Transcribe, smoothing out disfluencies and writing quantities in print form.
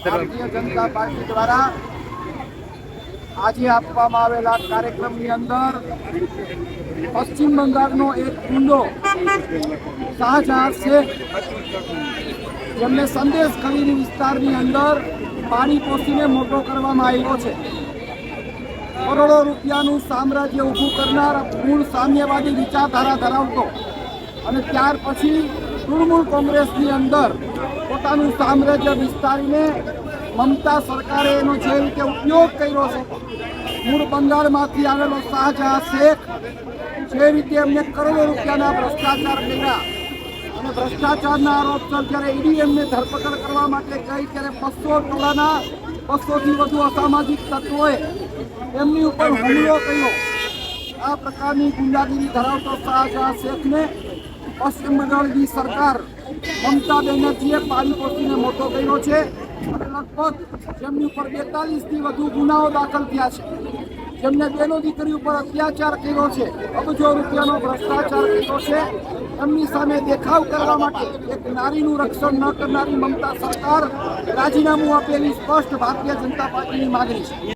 Bharatiya Janata party દ્વારા આજે આપવામાં આવેલા કાર્યક્રમની અંદર પશ્ચિમ બંગાળનો એક ગુંડો શાહજહાં શેખ, જેમને સંદેશ ખલીલી વિસ્તારની અંદર પાણી પોષીને મોટો કરવામાં આવ્યો છે. કરોડો રૂપિયાનું સામ્રાજ્ય ઊભું કરનાર મૂળ સામ્યવાદી વિચારધારા ધરાવતો અને ત્યાર પછી તૃણમૂલ કોંગ્રેસની અંદર પોતાનું સામ્રાજ્ય વિસ્તારીને મમતા સરકારે એનો જે રીતે ઉપયોગ કર્યો છે, મૂળ બંગાળમાંથી આવેલો શાહજહાં શેખ જે રીતે એમને કરોડો રૂપિયાના ભ્રષ્ટાચાર કર્યા અને ભ્રષ્ટાચારના આરોપસર જ્યારે ઈડી એમને ધરપકડ કરવા માટે ગઈ ત્યારે 200 ટોળાના 200થી વધુ અસામાજિક તત્વોએ એમની ઉપર હુમલો કર્યો. આ પ્રકારની ગુંડાગીરી ધરાવતો શાહજહાં શેખને પશ્ચિમ બંગાળની સરકાર મમતા બેનર્જીએ પાણી પોષીને મોટો કર્યો છે અને લગભગ જેમની ઉપર 42થી વધુ ગુનાઓ દાખલ થયા છે, જેમને બેનો દીકરી ઉપર અત્યાચાર કર્યો છે, અબજો રૂપિયાનો ભ્રષ્ટાચાર કર્યો છે, એમની સામે દેખાવ કરવા માટે એક નારીનું રક્ષણ ન કરનારી મમતા સરકાર રાજીનામું આપેલી સ્પષ્ટ ભારતીય જનતા પાર્ટીની માગણી છે.